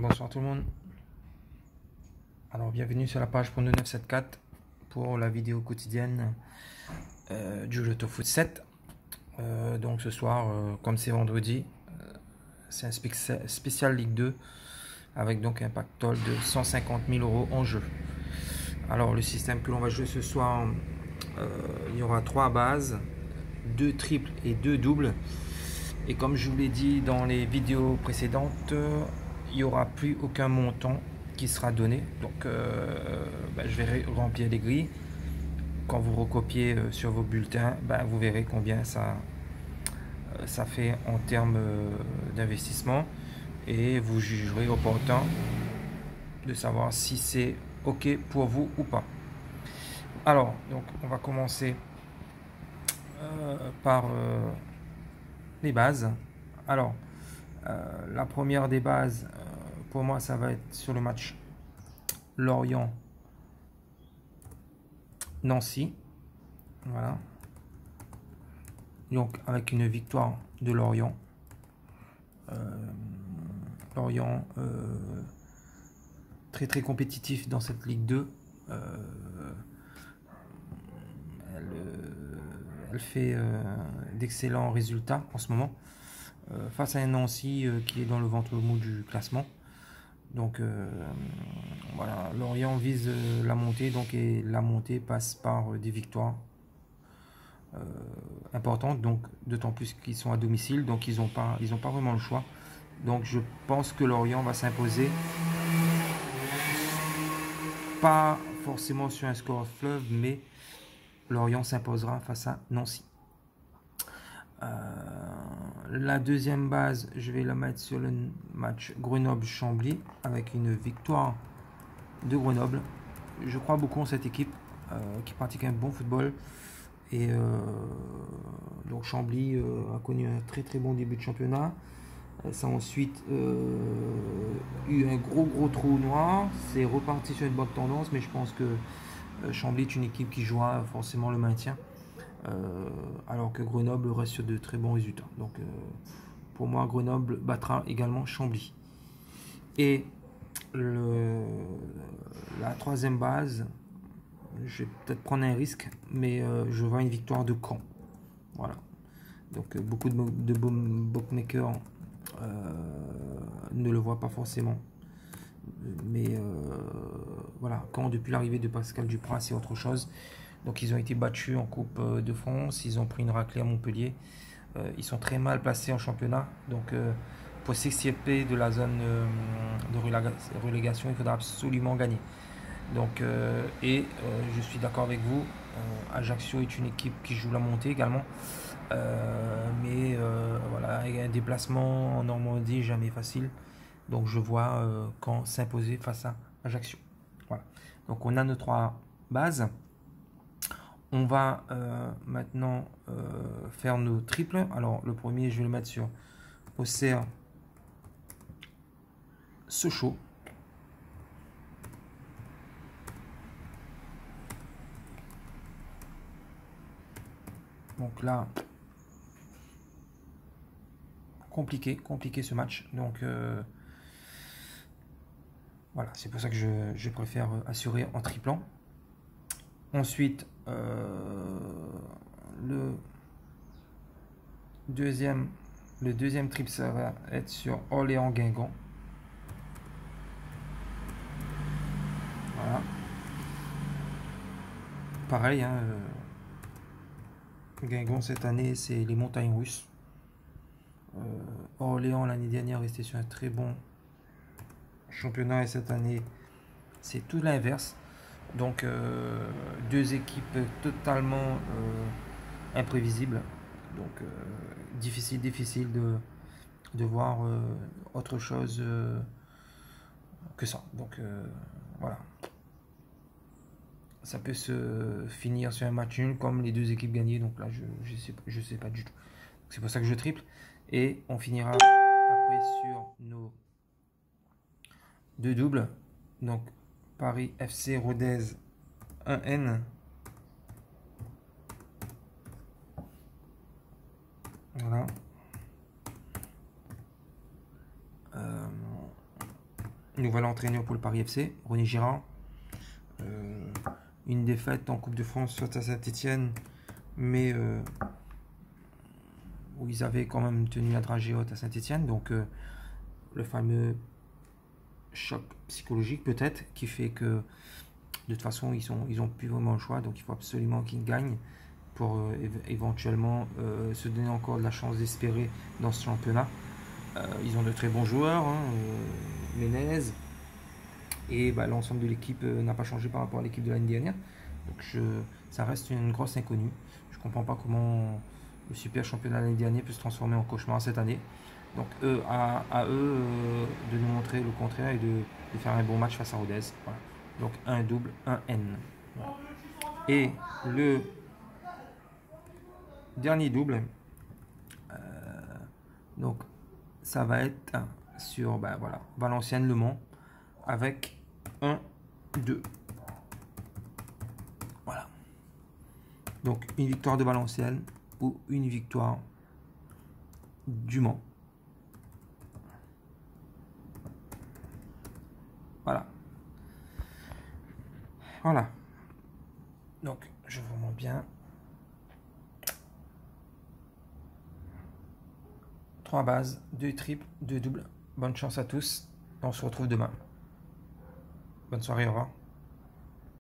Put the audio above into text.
Bonsoir tout le monde. Alors bienvenue sur la page pour 974 pour la vidéo quotidienne du Loto Foot 7. Donc ce soir, comme c'est vendredi, c'est un spécial Ligue 2 avec donc un pactole de 150 000 € en jeu. Alors le système que l'on va jouer ce soir, il y aura 3 bases, 2 triples et 2 doubles. Et comme je vous l'ai dit dans les vidéos précédentes, il n'y aura plus aucun montant qui sera donné. Donc je vais remplir les grilles. Quand vous recopiez sur vos bulletins, vous verrez combien ça fait en termes d'investissement. Et vous jugerez opportun de savoir si c'est OK pour vous ou pas. Alors, donc on va commencer par les bases. Alors, la première des bases, pour moi, ça va être sur le match Lorient-Nancy. Voilà. Donc, avec une victoire de Lorient. Lorient, très très compétitif dans cette Ligue 2. Elle fait d'excellents résultats en ce moment. Face à un Nancy qui est dans le ventre mou du classement. Donc voilà, Lorient vise la montée, donc, et la montée passe par des victoires importantes, donc d'autant plus qu'ils sont à domicile, donc ils n'ont pas vraiment le choix. Donc je pense que Lorient va s'imposer, pas forcément sur un score fleuve, mais Lorient s'imposera face à Nancy. La deuxième base, je vais la mettre sur le match Grenoble-Chambly avec une victoire de Grenoble. Je crois beaucoup en cette équipe qui pratique un bon football. Et donc Chambly a connu un très très bon début de championnat. Ça a ensuite eu un gros trou noir. C'est reparti sur une bonne tendance, mais je pense que Chambly est une équipe qui jouera forcément le maintien. Alors que Grenoble reste sur de très bons résultats. Donc pour moi, Grenoble battra également Chambly. Et la troisième base, je vais peut-être prendre un risque, mais je vois une victoire de Caen. Voilà. Donc beaucoup de bookmakers ne le voient pas forcément. Mais voilà, Caen, depuis l'arrivée de Pascal Duprat, c'est autre chose. Donc ils ont été battus en Coupe de France, ils ont pris une raclée à Montpellier. Ils sont très mal placés en championnat. Donc pour s'extirper de la zone de relégation, il faudra absolument gagner. Donc je suis d'accord avec vous. Ajaccio est une équipe qui joue la montée également. Mais voilà, un déplacement en Normandie jamais facile. Donc je vois Caen s'imposer face à Ajaccio. Voilà. Donc on a nos 3 bases. On va maintenant faire nos triples. Alors le premier, je vais le mettre sur Auxerre Sochaux. Donc là, compliqué ce match. Donc voilà, c'est pour ça que je préfère assurer en triplant. Ensuite, le deuxième triple, ça va être sur Orléans-Guingamp. Voilà. Pareil, hein, Guingamp cette année, c'est les montagnes russes. Orléans l'année dernière restait sur un très bon championnat et cette année, c'est tout l'inverse. Donc, 2 équipes totalement imprévisibles. Donc, difficile de voir autre chose que ça. Donc, voilà. Ça peut se finir sur un match nul comme les 2 équipes gagnées. Donc là, je sais pas du tout. C'est pour ça que je triple. Et on finira après sur nos 2 doubles. Donc, Paris FC Rodez 1N. Voilà. nouvel entraîneur pour le Paris FC, René Girard. Une défaite en Coupe de France face à Saint-Etienne, mais où ils avaient quand même tenu la dragée haute à Saint-Etienne. Donc le fameux choc psychologique peut-être qui fait que de toute façon ils ont plus vraiment le choix, donc il faut absolument qu'ils gagnent pour éventuellement se donner encore de la chance d'espérer dans ce championnat. Ils ont de très bons joueurs, hein, Menez, et bah, l'ensemble de l'équipe n'a pas changé par rapport à l'équipe de l'année dernière. Donc ça reste une grosse inconnue. Je ne comprends pas comment le super championnat de l'année dernière peut se transformer en cauchemar cette année. Donc à eux de nous montrer le contraire et de faire un bon match face à Rodez. Voilà. Donc un double, un N. Voilà. Et le dernier double, donc ça va être sur voilà, Valenciennes-Le Mans avec 1, 2. Voilà. Donc une victoire de Valenciennes ou une victoire du Mans. Voilà. Voilà. Donc je vous montre bien. 3 bases, 2 triples, 2 doubles. Bonne chance à tous. On se retrouve demain. Bonne soirée, au revoir.